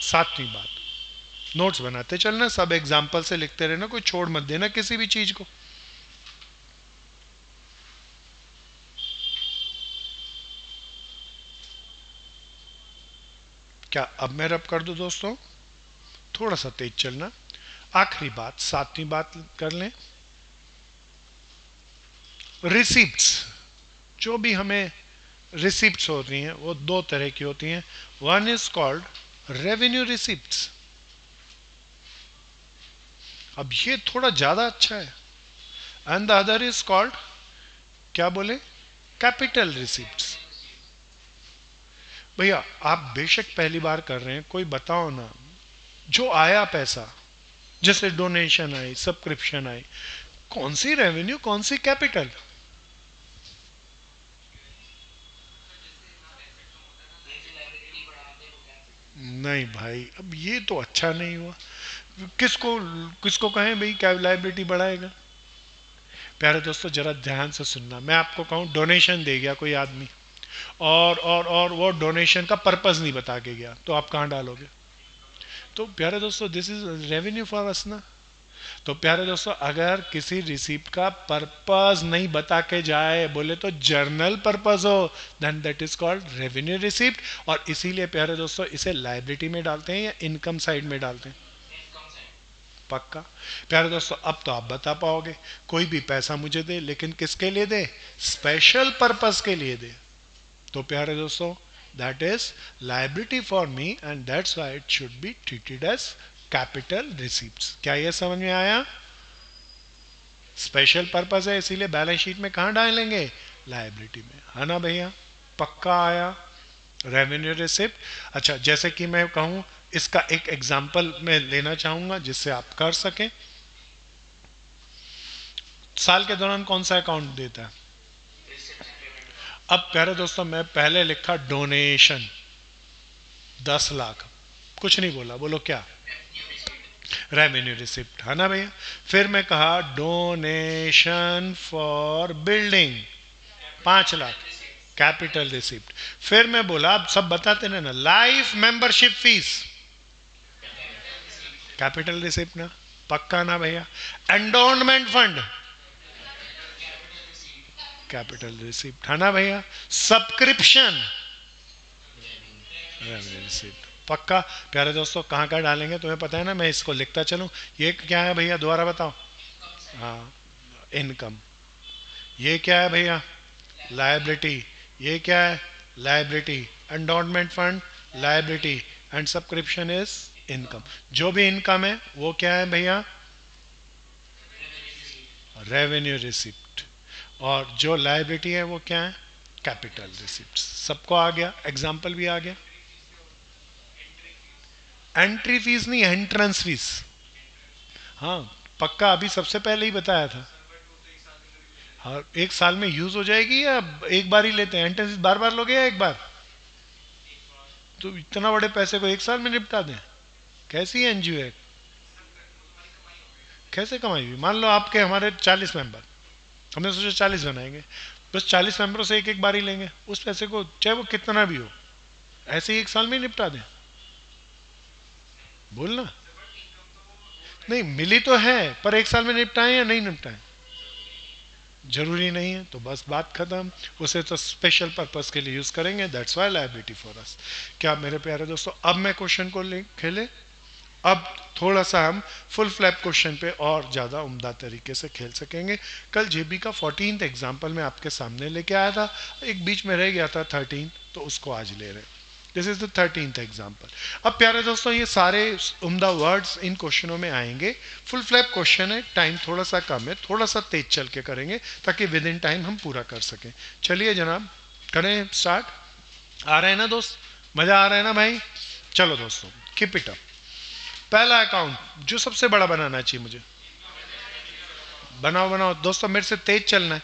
7वीं बात, नोट्स बनाते चलना, सब एग्जाम्पल से लिखते रहना, कोई छोड़ मत देना किसी भी चीज को। क्या अब मैं रब कर दूं दोस्तों? थोड़ा सा तेज चलना। आखिरी बात, 7वीं बात कर लें। रिसिप्ट्स, जो भी हमें रिसिप्ट्स होती हैं वो 2 तरह की होती हैं। One is called revenue receipts. अब ये थोड़ा ज्यादा अच्छा है। And the other is called, क्या बोले? Capital receipts. भैया आप बेशक पहली बार कर रहे हैं, कोई बताओ ना जो आया पैसा, जैसे डोनेशन आई, सब्सक्रिप्शन आई, कौन सी रेवेन्यू, कौन सी कैपिटल? नहीं भाई, अब ये तो अच्छा नहीं हुआ। किसको किसको कहें भाई क्या लाइबिलिटी बढ़ाएगा? प्यारे दोस्तों जरा ध्यान से सुनना, मैं आपको कहूँ डोनेशन दे गया कोई आदमी, और वो डोनेशन का पर्पस नहीं बता के गया, तो आप कहाँ डालोगे? तो प्यारे दोस्तों this is revenue for us ना। तो प्यारे दोस्तों अगर किसी रिसिप्ट का पर्पस नहीं बता के जाए, बोले तो जर्नल पर्पस हो, then that is called revenue receipt. और इसीलिए प्यारे दोस्तों इसे लाइबिलिटी में डालते हैं या इनकम साइड में डालते हैं? पक्का? प्यारे दोस्तों अब तो आप बता पाओगे, कोई भी पैसा मुझे दे लेकिन किसके लिए दे? स्पेशल पर्पस के लिए दे। तो प्यारे दोस्तों that is liability for me and that's why it should be treated as capital receipts. क्या ये समझ में आया? स्पेशल पर्पस है इसीलिए बैलेंस शीट में कहाँ डालेंगे? लाइबिलिटी में, है ना भैया? पक्का आया रेवेन्यू रिसिप्ट? अच्छा जैसे कि मैं कहूँ, इसका एक एग्जाम्पल मैं लेना चाहूंगा जिससे आप कर सकें। साल के दौरान कौन सा अकाउंट देता है? अब प्यारे दोस्तों मैं पहले लिखा डोनेशन 10 लाख, कुछ नहीं बोला, बोलो क्या? रेवेन्यू रिसिप्ट, है ना भैया? फिर मैं कहा donation for building 5 lakh, capital receipt. फिर मैं बोला, अब सब बताते ना, life membership fees, capital receipt ना? पक्का ना भैया? एंडोनमेंट फंड, कैपिटल रिसिप्ट, है ना भैया? सब्सक्रिप्शन, रेवेन्यू रिसिप्ट, पक्का? प्यारे दोस्तों कहाँ कहाँ डालेंगे तुम्हें पता है ना, मैं इसको लिखता चलूँ। ये क्या है भैया, दोबारा बताओ? हाँ, इनकम। ये क्या है भैया? लायबिलिटी। ये क्या है? Liability. Endowment fund liability, and subscription is income. जो भी इनकम है वो क्या है भैया? Revenue receipt. और जो लायबिलिटी है वो क्या है? Capital receipt. सबको आ गया? एग्जाम्पल भी आ गया? एंट्री फीस नहीं, एंट्रेंस फीस। हाँ पक्का, अभी सबसे पहले ही बताया था। हाँ, 1 साल में यूज हो जाएगी या एक बार ही लेते हैं? एंट्रेंस फीस बार बार लोगे या एक बार? तो इतना बड़े पैसे को 1 साल में निपटा दें? कैसी एनजीओ है? कैसे कमाई हुई? मान लो आपके हमारे 40 मेंबर, हमने सोचा 40 बनाएंगे, बस 40 मेंबरों से एक एक बार ही लेंगे उस पैसे को, चाहे वो कितना भी हो, ऐसे ही 1 साल में ही निपटा दें? बोलना। नहीं मिली तो है, पर 1 साल में निपटाएं या नहीं निपटाएं? जरूरी नहीं है, तो बस बात खत्म। उसे तो स्पेशल पर्पस के लिए यूज करेंगे, that's why liability for us. क्या मेरे प्यारे दोस्तों अब मैं क्वेश्चन को ले खेले? अब थोड़ा सा हम फुल फ्लैप क्वेश्चन पे और ज़्यादा उम्दा तरीके से खेल सकेंगे। कल जेबी का 14th एग्जाम्पल मैं आपके सामने लेके आया था, एक बीच में रह गया था 13, तो उसको आज ले रहे हैं। This is the 13th example. अब प्यारे दोस्तों ये सारे उम्दा वर्ड्स इन क्वेश्चनों में आएंगे। फुल फ्लैप क्वेश्चन है, टाइम थोड़ा सा कम है, थोड़ा सा तेज चल के करेंगे ताकि विद इन टाइम हम पूरा कर सकें। चलिए जनाब करें स्टार्ट। आ रहे हैं ना दोस्त? मज़ा आ रहा है ना भाई? चलो दोस्तों कीप इट अप। पहला अकाउंट जो सबसे बड़ा बनाना चाहिए मुझे, बनाओ बनाओ दोस्तों, मेरे से तेज चलना है।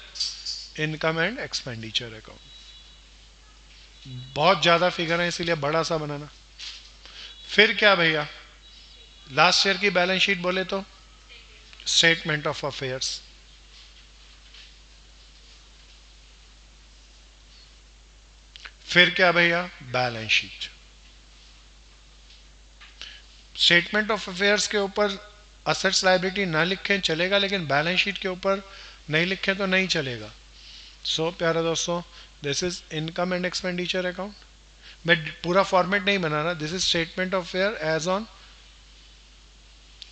इनकम एंड एक्सपेंडिचर अकाउंट, बहुत ज्यादा फिगर है इसीलिए बड़ा सा बनाना। फिर क्या भैया? लास्ट ईयर की बैलेंस शीट बोले तो स्टेटमेंट ऑफ अफेयर्स। फिर क्या भैया? Balance sheet. Statement of affairs के ऊपर असेट्स लायबिलिटी ना लिखें चलेगा, लेकिन बैलेंस शीट के ऊपर नहीं लिखें तो नहीं चलेगा। सो प्यारे दोस्तों this is income and expenditure account. मैं पूरा फॉर्मेट नहीं बना रहा, this is statement of affair as on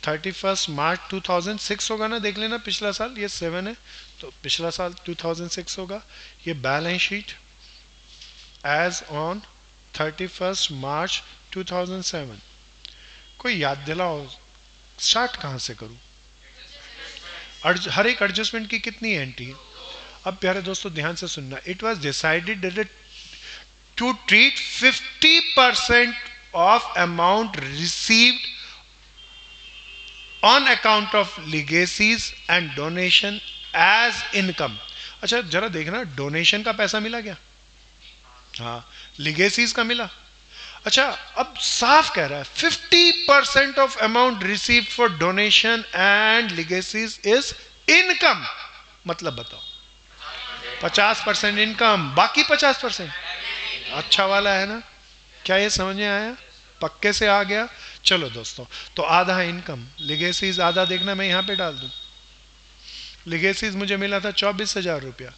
31 March 2006 होगा ना, देख लेना पिछला साल, ये 7 है तो पिछला साल 2006 होगा। ये बैलेंस शीट एज ऑन 31 मार्च 2007। कोई याद दिलाओ स्टार्ट कहाँ से करूँ? हर एक एडजस्टमेंट की कितनी एंट्री है? अब प्यारे दोस्तों ध्यान से सुनना, it was decided that to treat 50% of amount received on account of legacies and donation as income. अच्छा जरा देखना, डोनेशन का पैसा मिला क्या? हाँ, लिगेसीज का मिला. अच्छा, अब साफ कह रहा है 50% of amount receive for donation and legacies is income. मतलब बताओ, 50% इनकम, बाकी 50%. अच्छा वाला है ना? क्या ये समझ में आया? पक्के से आ गया? चलो दोस्तों, तो आधा इनकम, लिगेसीज आधा देखना, मैं यहां पे डाल दूं. लिगेसीज मुझे मिला था 24,000 रुपया,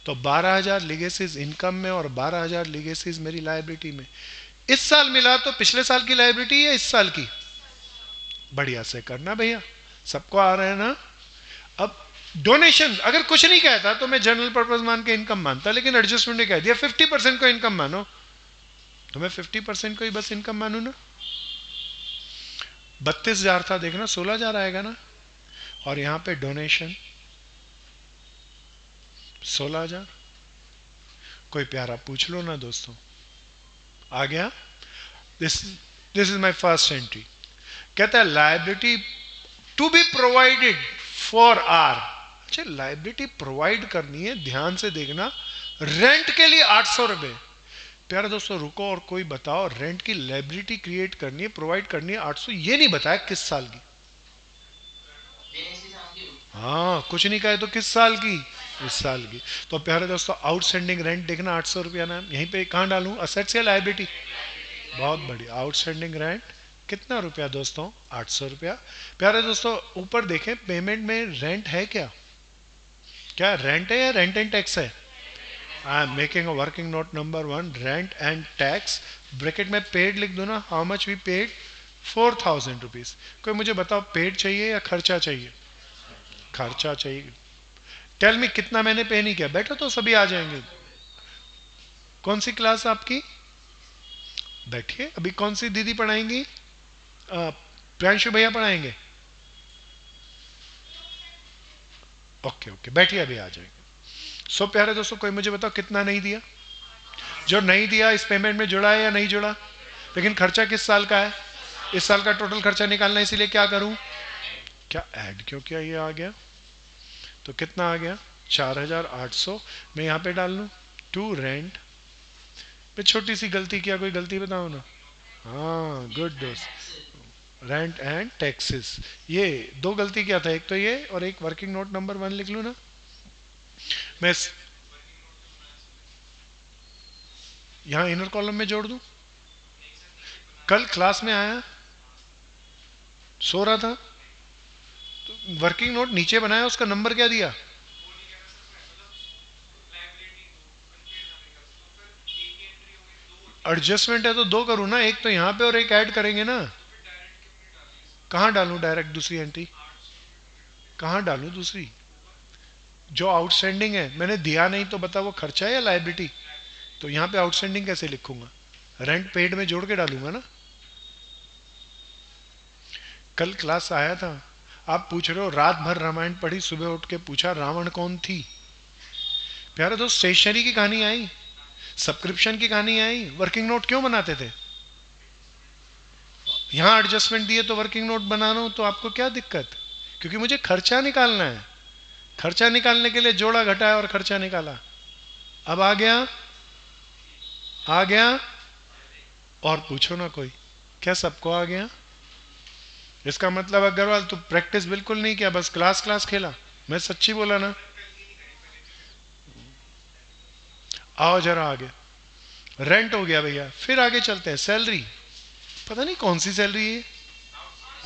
तो 12,000 लिगेसीज इनकम में और 12,000 लिगेसीज मेरी लायबिलिटी में. इस साल मिला तो पिछले साल की लायबिलिटी या इस साल की? बढ़िया से करना भैया, सबको आ रहा है ना? अब डोनेशन अगर कुछ नहीं कहता तो मैं जनरल पर्पज मान के इनकम मानता, लेकिन एडजस्टमेंट ने कह दिया 50% को इनकम मानो, तो मैं 50% को ही बस इनकम मानू ना. 32,000 था, देखना 16,000 आएगा ना. और यहां पे डोनेशन 16,000. कोई प्यारा पूछ लो ना दोस्तों. आ गया? This is my first entry. कहता है liability to be provided for R. अच्छा, लायबिलिटी प्रोवाइड करनी है, ध्यान से देखना. रेंट के लिए 800 रुपए. प्यारे दोस्तों रुको, और कोई बताओ, रेंट की लायबिलिटी क्रिएट करनी है, प्रोवाइड करनी है 800, ये नहीं बताया किस साल की. हाँ, कुछ नहीं कहे तो किस साल की? इस साल की. तो प्यारे दोस्तों आउटस्टैंडिंग रेंट देखना 800 रुपया ना, यहीं पे कहाँ डालूं, असेट्स या लायबिलिटी? बहुत बढ़िया. आउटस्टैंडिंग रेंट कितना रुपया दोस्तों? 800 रुपया. प्यारे दोस्तों ऊपर देखें, पेमेंट में रेंट है क्या? क्या रेंट है या रेंट एंड टैक्स है? I am making a working note number 1, rent and tax. Bracket में पेड लिख दो ना. How much we paid? 4,000 rupees. कोई मुझे बताओ, पेड चाहिए या खर्चा चाहिए? खर्चा चाहिए. टेल मी कितना मैंने पे नहीं किया. बैठो तो सभी आ जाएंगे. कौन सी क्लास आपकी? बैठिए. अभी कौन सी दीदी पढ़ाएंगी? प्रियांशु भैया पढ़ाएंगे. ओके ओके, बैठिए, अभी आ जाएंगे. सो प्यारे दोस्तों कोई मुझे बताओ कितना नहीं दिया? जो नहीं दिया इस पेमेंट में जुड़ा है या नहीं जुड़ा? लेकिन खर्चा किस साल का है? इस साल का टोटल खर्चा निकालना है, इसीलिए क्या करूं? क्या ऐड क्यों किया? ये आ गया तो कितना आ गया? 4,800. मैं यहां पे डाल लूं टू रेंट. मैं छोटी सी गलती किया, कोई गलती बताओ ना. हाँ गुड दोस्त. रेंट एंड टैक्सेस, ये दो गलती किया था, एक तो ये और एक वर्किंग नोट नंबर 1 लिख लूं ना. मैं यहां इनर कॉलम में जोड़ दूं. कल क्लास में आया, सो रहा था, तो वर्किंग नोट नीचे बनाया, उसका नंबर क्या दिया? एडजस्टमेंट है तो दो करूं ना, एक तो यहां पे और एक ऐड करेंगे ना. कहां डालूं डायरेक्ट दूसरी एंट्री? कहां डालूं दूसरी? जो आउटस्टैंडिंग है मैंने दिया नहीं, तो बता वो खर्चा है या लायबिलिटी? तो यहां पे आउटस्टैंडिंग कैसे लिखूंगा? रेंट पेड में जोड़ के डालूंगा ना. कल क्लास आया था, आप पूछ रहे हो रात भर रामायण पढ़ी, सुबह उठ के पूछा रावण कौन थी. प्यारे दोस्त स्टेशनरी की कहानी आई, सब्सक्रिप्शन की कहानी आई, वर्किंग नोट क्यों बनाते थे? यहां एडजस्टमेंट दिए तो वर्किंग नोट बना रहा हूं, तो आपको क्या दिक्कत? क्योंकि मुझे खर्चा निकालना है. खर्चा निकालने के लिए जोड़ा घटाया और खर्चा निकाला. अब आ गया? आ गया? और पूछो ना कोई. क्या सबको आ गया? इसका मतलब अग्रवाल तू प्रैक्टिस बिल्कुल नहीं किया, बस क्लास क्लास खेला. मैं सच्ची बोला ना. आओ जरा आगे. रेंट हो गया भैया, फिर आगे चलते हैं. सैलरी, पता नहीं कौन सी सैलरी है,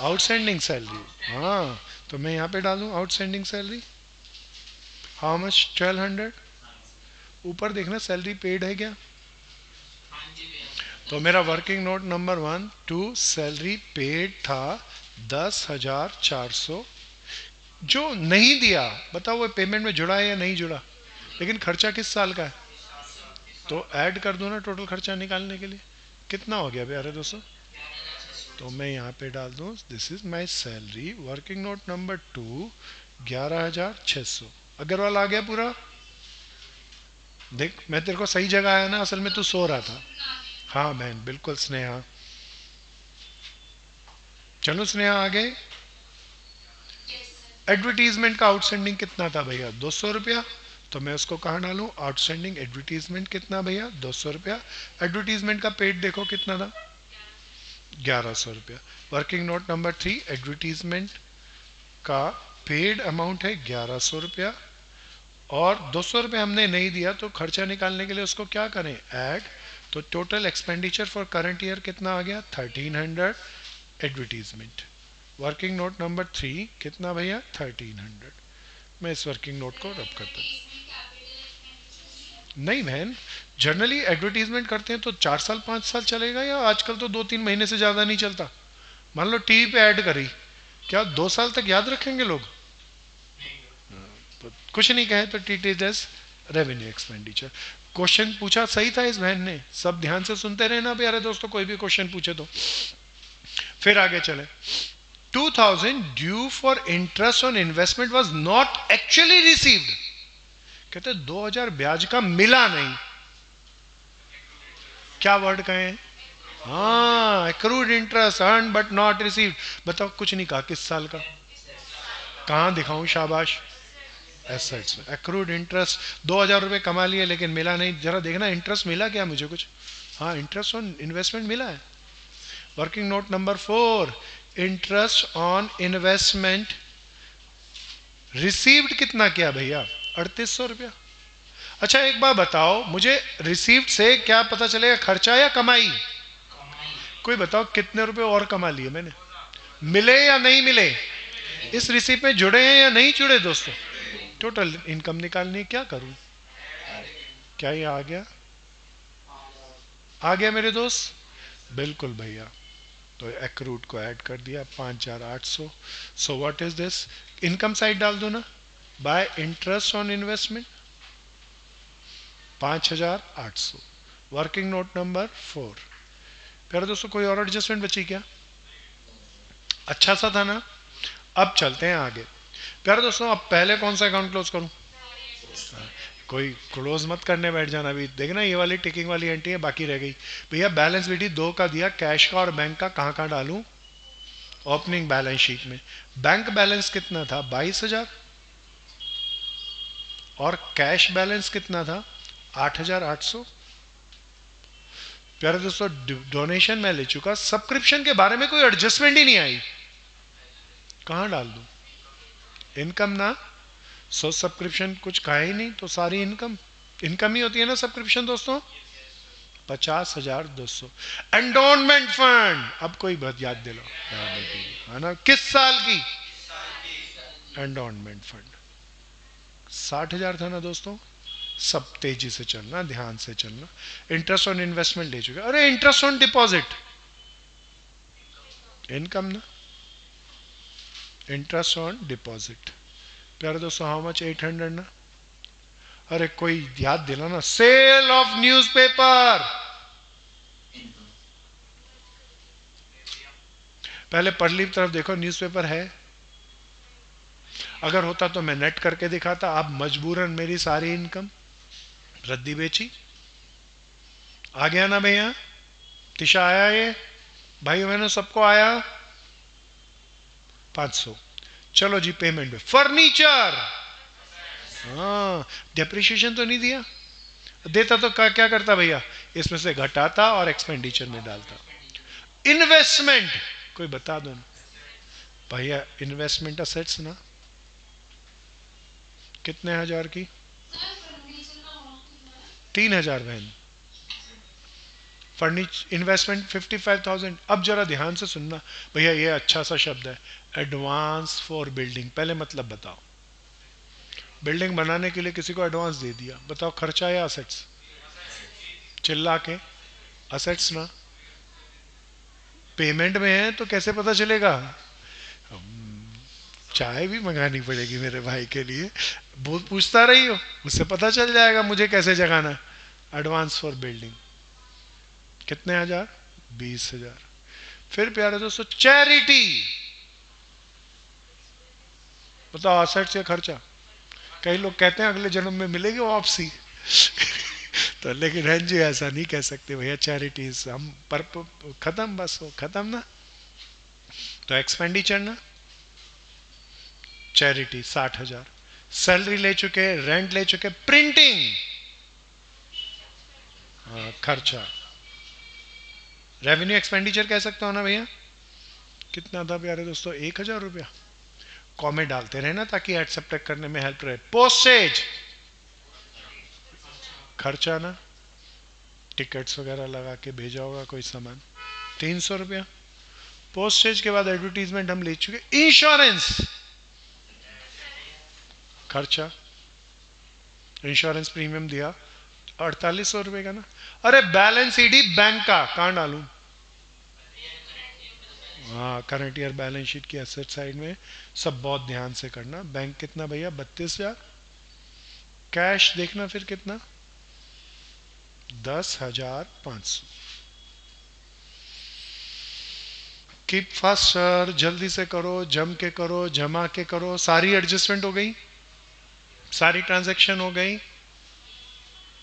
आउटस्टैंडिंग सैलरी. हाँ, तो मैं यहां पे डालूं आउटस्टैंडिंग सैलरी. How much? 1,200. ऊपर देखना सैलरी पेड है क्या? तो मेरा working note number 1 to salary paid था 10,400. जो नहीं दिया बताओ वो पेमेंट में जुड़ा है या नहीं जुड़ा? लेकिन खर्चा किस साल का है? तो ऐड कर दो ना टोटल खर्चा निकालने के लिए. कितना हो गया प्यारे दोस्तों? तो मैं यहाँ पे डाल दूँ this is my salary, working note number 2, 11,600. Agarwal आ गया पूरा? देख मैं तेरे को सही जगह आया ना, असल में तू सो रहा था। हाँ बहन बिल्कुल स्नेहा। चलो स्नेहा आगे। एडवर्टीजमेंट का आउटस्टैंडिंग कितना था भैया? 200 रुपया। तो मैं उसको कहाँ डालूं? आउटस्टैंडिंग एडवर्टीजमेंट कितना भैया? 200 रुपया। एडवर्टीजमेंट का पेड देखो कितना था? 1100 रुपया। वर्किंग नोट नंबर 3, एडवर्टीजमेंट का पेड अमाउंट है 1100 रुपया, और 200 रुपये हमने नहीं दिया, तो खर्चा निकालने के लिए उसको क्या करें? ऐड। तो total expenditure for current year कितना आ गया? 1300। एडवर्टीजमेंट वर्किंग नोट नंबर 3 कितना भैया? 1300। मैं इस वर्किंग नोट को रब करता हूँ। नहीं बहन, जनरली एडवर्टीजमेंट करते हैं तो 4 साल 5 साल चलेगा, या आजकल तो 2-3 महीने से ज़्यादा नहीं चलता। मान लो टीवी पे ऐड करी, क्या 2 साल तक याद रखेंगे लोग? तो कुछ नहीं कहे तो treat it as revenue expenditure. Question पूछा सही था इस बहन ने, सब ध्यान से सुनते रहे ना प्यारे दोस्तों, कोई भी क्वेश्चन पूछे तो। फिर आगे चले। 2000 due for interest on investment was not actually received. कहते 2000 ब्याज का मिला नहीं। क्या वर्ड कहें? हाँ, accrued interest earn but not received. बताओ, कुछ नहीं कहा किस साल का? कहां दिखाऊं शाबाश? एसेट्स में एक्रूड इंटरेस्ट 2000 रुपये कमा लिए लेकिन मिला नहीं। जरा देखना इंटरेस्ट मिला क्या मुझे कुछ? हाँ, इंटरेस्ट ऑन इन्वेस्टमेंट मिला है। Working note number 4, interest on investment received कितना किया भैया? 3800 रुपया। अच्छा एक बात बताओ मुझे, रिसीव्ड से क्या पता चलेगा, खर्चा या कमाई? कोई बताओ कितने रुपए और कमा लिए मैंने? मिले या नहीं मिले? इस रिसीप्ट में जुड़े हैं या नहीं जुड़े दोस्तों? टोटल इनकम निकालनी, क्या करूं? क्या ये आ गया? आ गया मेरे दोस्त? बिल्कुल भैया। तो एक्रूट को ऐड कर दिया 5800। So what is this? Income side डाल दो ना, bye interest on investment 5800। Working note number 4। प्यारे दोस्तों कोई और एडजस्टमेंट बची क्या? अच्छा सा था ना। अब चलते हैं आगे। प्यारे दोस्तों अब पहले कौन सा अकाउंट क्लोज करूं? कोई क्लोज मत करने बैठ जाना, अभी देखना ये वाली टिकिंग वाली एंट्री है बाकी रह गई। भैया बैलेंस विधि 2 का दिया, कैश का और बैंक का कहाँ कहाँ डालूं? ओपनिंग बैलेंस शीट में। बैंक बैलेंस कितना था? 22,000। और कैश बैलेंस कितना था? 8,800। प्यारे दोस्तों डोनेशन मैं ले चुका, सब्सक्रिप्शन के बारे में कोई एडजस्टमेंट ही नहीं आई। कहाँ डाल दूं? इनकम ना। सो सब्सक्रिप्शन कुछ कहा ही नहीं, तो सारी इनकम इनकम ही होती है ना सब्सक्रिप्शन दोस्तों। 50,200। एंडोनमेंट फंड, अब कोई बात याद दिलाओ, है ना? किस साल की एंडोनमेंट फंड? 60,000 था ना दोस्तों। सब तेजी से चलना, ध्यान से चलना। इंटरेस्ट ऑन इन्वेस्टमेंट ले चुके। अरे इंटरेस्ट ऑन डिपॉजिट इनकम ना। इंटरेस्ट ऑन डिपॉजिट प्यारे दोस्तों हाउ मच? 800 ना। अरे कोई याद दिलाना। सेल ऑफ न्यूज़पेपर, पहले परली तरफ देखो न्यूज़पेपर है? अगर होता तो मैं नेट करके दिखाता। अब मजबूरन मेरी सारी इनकम रद्दी बेची। आ गया ना भैया? तिशा आया ये? भाई बहनों सबको आया? 500। चलो जी पेमेंट में फर्नीचर। हाँ, डेप्रिशिएशन तो नहीं दिया, देता तो क्या करता भैया? इसमें से घटाता और एक्सपेंडिचर में डालता। इन्वेस्टमेंट कोई बता दो ना भैया। इन्वेस्टमेंट असेट्स ना, कितने हजार की? 3,000 बहन। Furniture investment 55,000। अब जरा ध्यान से सुनना भैया, ये अच्छा सा शब्द है, एडवांस फॉर बिल्डिंग। पहले मतलब बताओ। बिल्डिंग बनाने के लिए किसी को एडवांस दे दिया, बताओ खर्चा या असेट्स? चिल्ला के असेट्स ना। पेमेंट में है तो कैसे पता चलेगा? चाय भी मंगानी पड़ेगी मेरे भाई के लिए। बहुत पूछता रही हो, उससे पता चल जाएगा मुझे कैसे जगाना। एडवांस फॉर बिल्डिंग कितने हजार? 20,000। फिर प्यारे दोस्तों चैरिटी, बताओ असेट्स या खर्चा? कई लोग कहते हैं अगले जन्म में मिलेगी वापसी। तो लेकिन बहन जी ऐसा नहीं कह सकते भैया, चैरिटीज हम पर खत्म, बस हो खत्म ना। तो एक्सपेंडिचर ना, चैरिटी 60,000, सैलरी ले चुके, रेंट ले चुके, प्रिंटिंग, हाँ खर्चा, रेवेन्यू एक्सपेंडिचर कह सकते हो ना भैया। कितना था प्यारे दोस्तों, 1,000 रुपया। कॉमेंट डालते रहे ना ताकि एड सब्ट्रैक्ट करने में हेल्प रहे। पोस्टेज खर्चा ना, टिकट्स वगैरह लगा के भेजा होगा कोई सामान, 300 रुपया। पोस्टेज के बाद एडवर्टीजमेंट हम ले चुके। इंश्योरेंस खर्चा, इंश्योरेंस प्रीमियम दिया 4800 रुपये का ना। अरे बैलेंस ईडी बैंक का कहाँ डालूं, हाँ करंट ईयर बैलेंस शीट की एसेट साइड में सब बहुत ध्यान से करना। बैंक कितना भैया, 32,000। कैश देखना फिर कितना, 10,500। कीप फास्ट सर, जल्दी से करो, जम के करो, जमा के करो। सारी एडजस्टमेंट हो गई, सारी ट्रांजैक्शन हो गई,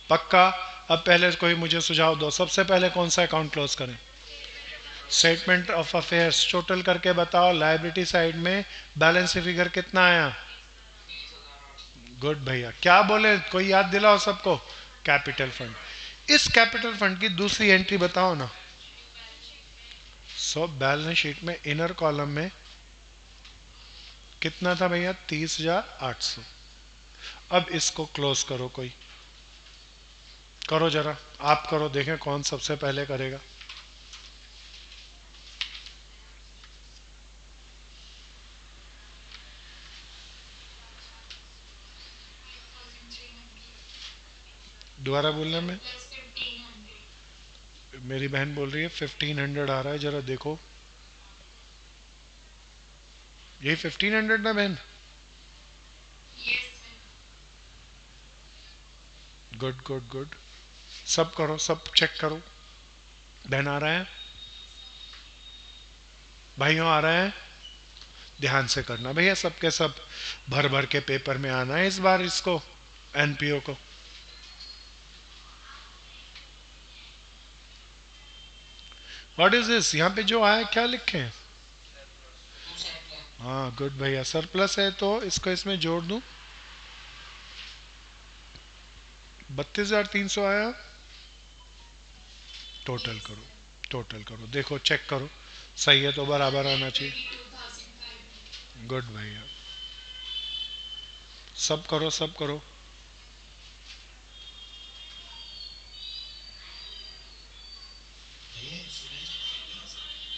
पक्का। अब पहले कोई मुझे सुझाव दो, सबसे पहले कौन सा अकाउंट क्लोज करें। स्टेटमेंट ऑफ अफेयर्स टोटल करके बताओ, लायबिलिटी साइड में बैलेंस फिगर कितना आया। गुड भैया, क्या बोले कोई याद दिलाओ सबको। Capital fund. इस कैपिटल फंड की दूसरी एंट्री बताओ ना। सो बैलेंस शीट में इनर कॉलम में कितना था भैया, 30,800। अब इसको क्लोज करो, कोई करो जरा, आप करो, देखें कौन सबसे पहले करेगा। दोबारा बोलना, में मेरी बहन बोल रही है 1500 आ रहा है, जरा देखो। यही 1500 ना बहन। गुड गुड गुड, सब करो, सब चेक करो। बहन आ रहा है, भाइयों आ रहा है, ध्यान से करना भैया, सबके सब भर भर के पेपर में आना है इस बार इसको, एनपीओ को। व्हाट इज दिस, यहाँ पे जो आया क्या लिखे हैं। हाँ गुड भैया, सरप्लस है तो इसको इसमें जोड़ दूं। 32,300 आया। टोटल करो, टोटल करो, देखो चेक करो, सही है तो बराबर आना चाहिए। गुड भैया, सब करो, सब करो।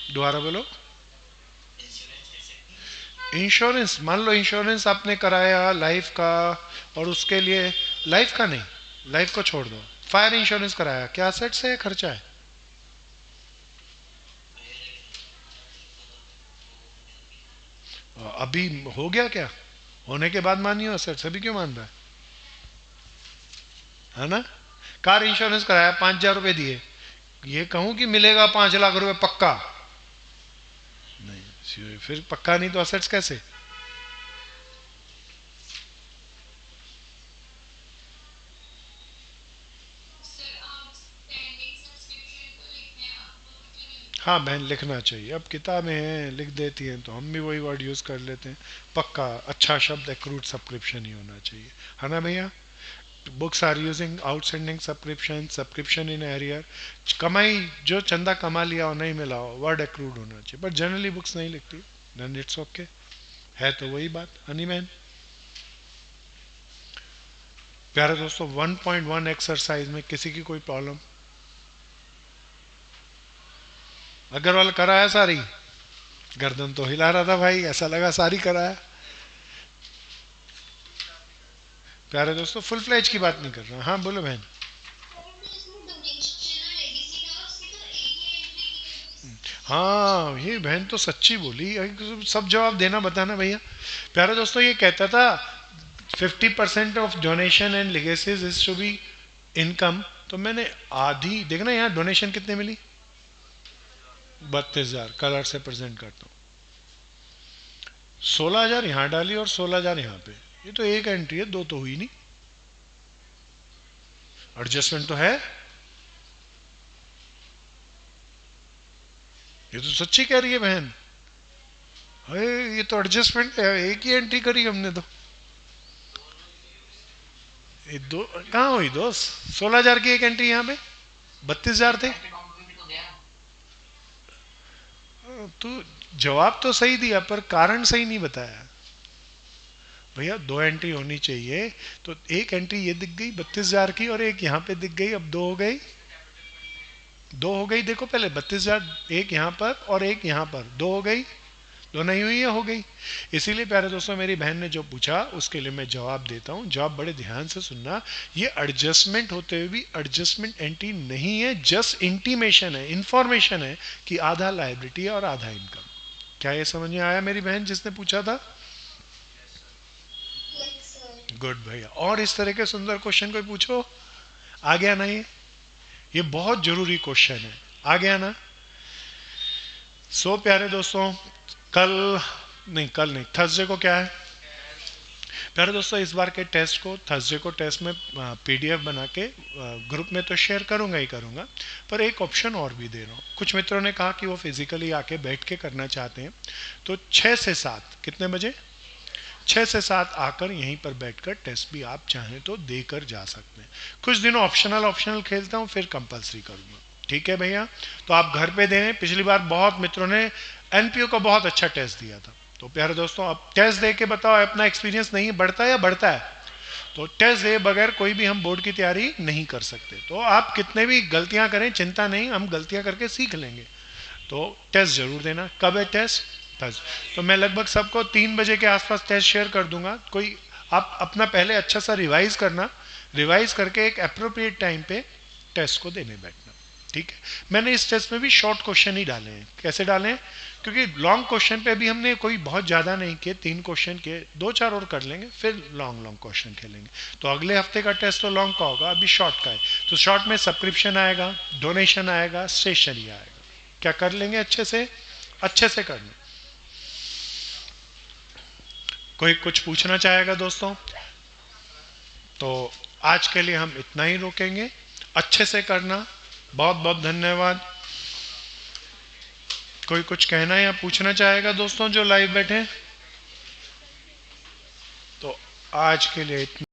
दोबारा बोलो। इंश्योरेंस, मान लो इंश्योरेंस आपने कराया लाइफ का, और उसके लिए, लाइफ का नहीं, लाइफ को छोड़ दो, फायर इंश्योरेंस कराया, क्या असेट्स है खर्चा है। अभी हो गया क्या, होने के बाद मानिए असेट्स, अभी क्यों मान रहा है ना। कार इंश्योरेंस कराया, 5,000 रुपए दिए, ये कहूं कि मिलेगा 5 लाख रुपए पक्का, नहीं फिर पक्का नहीं तो असेट्स कैसे। हाँ बहन लिखना चाहिए, अब किताबें हैं लिख देती हैं तो हम भी वही वर्ड यूज़ कर लेते हैं। पक्का अच्छा शब्द एक्रूड सब्सक्रिप्शन ही होना चाहिए, है ना भैया। Books are using outstanding subscription, subscription in arrear, कमाई जो चंदा कमा लिया हो नहीं मिला हो, वर्ड एक्रूड होना चाहिए, बट जनरली बुक्स नहीं लिखती, देन इट्स ओके, है तो वही बात। हनी मैन, प्यारे दोस्तों 1.1 एक्सरसाइज में किसी की कोई प्रॉब्लम। अग्रवाल कराया सारी, गर्दन तो हिला रहा था भाई, ऐसा लगा सारी कराया। प्यारे दोस्तों फुल फ्लैज की बात नहीं कर रहा, हाँ बोलो बहन। हाँ ये बहन तो सच्ची बोली, सब जवाब देना बताना भैया। प्यारे दोस्तों ये कहता था 50% of donation and legacies is to be income, तो मैंने आधी, देखना यहाँ डोनेशन कितने मिली, 32,000, कलर से प्रेजेंट करता हूँ, 16,000 यहाँ डाली और 16,000 यहाँ पे, ये तो एक एंट्री है, दो तो हुई नहीं। एडजस्टमेंट तो है, ये तो सच्ची कह रही है बहन। अरे ये तो एडजस्टमेंट है, एक ही एंट्री करी हमने तो। ये दो कहाँ हुई दोस्त, 16,000 की एक एंट्री यहाँ पे, 32,000 थे। तू जवाब तो सही दिया पर कारण सही नहीं बताया भैया। दो एंट्री होनी चाहिए, तो एक एंट्री ये दिख गई 32,000 की और एक यहाँ पे दिख गई, अब दो हो गई, दो हो गई। देखो पहले 32,000, एक यहाँ पर और एक यहाँ पर, दो हो गई, दो नहीं हुई है, हो गई। इसीलिए प्यारे दोस्तों मेरी बहन ने जो पूछा उसके लिए मैं जवाब देता हूँ। जवाब बड़े ध्यान से सुनना। ये एडजस्टमेंट होते हुए भी एडजस्टमेंट एंट्री नहीं है, जस्ट इंटीमेशन है, इंफॉर्मेशन है कि आधा लायबिलिटी है और आधा इनकम। क्या ये समझ में आया मेरी बहन जिसने पूछा था? गुड भैया। और इस तरह के सुंदर क्वेश्चन कोई पूछो, आ गया ना? ये बहुत जरूरी क्वेश्चन है, आ गया ना? सो प्यारे दोस्तों कल नहीं, थर्सडे को क्या है प्यारे दोस्तों? इस बार के टेस्ट को, थर्सडे को टेस्ट में पीडीएफ बना के ग्रुप में तो शेयर करूंगा ही करूंगा, पर एक ऑप्शन और भी दे रहा हूँ। कुछ मित्रों ने कहा कि वो फिजिकली आके बैठ के करना चाहते हैं, तो 6 से 7 कितने बजे? 6 से 7 आकर यहीं पर बैठकर टेस्ट भी आप चाहें तो देकर जा सकते हैं। कुछ दिनों ऑप्शनल खेलता हूँ, फिर कंपलसरी करूंगा। ठीक है भैया? तो आप घर पे दें। पिछली बार बहुत मित्रों ने एनपीओ का बहुत अच्छा टेस्ट दिया था। तो प्यारे दोस्तों अब टेस्ट दे के बताओ अपना एक्सपीरियंस नहीं बढ़ता या बढ़ता है? तो टेस्ट दे बगैर कोई भी हम बोर्ड की तैयारी नहीं कर सकते। तो आप कितने भी गलतियां करें चिंता नहीं, हम गलतियां करके सीख लेंगे। तो टेस्ट जरूर देना। कब है टेस्ट? बस तो मैं लगभग सबको 3 बजे के आसपास टेस्ट शेयर कर दूंगा। कोई आप अपना पहले अच्छा सा रिवाइज करना, रिवाइज करके एक अप्रोप्रिएट टाइम पे टेस्ट को देने बैठना। ठीक है? मैंने इस टेस्ट में भी शॉर्ट क्वेश्चन ही डाले हैं। कैसे डाले हैं? क्योंकि लॉन्ग क्वेश्चन पे भी हमने कोई बहुत ज़्यादा नहीं किए, 3 क्वेश्चन के, 2-4 और कर लेंगे, फिर लॉन्ग क्वेश्चन खेलेंगे। तो अगले हफ्ते का टेस्ट तो लॉन्ग का होगा, अभी शॉर्ट का है। तो शॉर्ट में सब्सक्रिप्शन आएगा, डोनेशन आएगा, स्टेशनरी आएगा। क्या कर लेंगे अच्छे से? अच्छे से कर लें। कोई कुछ पूछना चाहेगा दोस्तों? तो आज के लिए हम इतना ही रोकेंगे। अच्छे से करना। बहुत बहुत धन्यवाद। कोई कुछ कहना या पूछना चाहेगा दोस्तों जो लाइव बैठे? तो आज के लिए इतना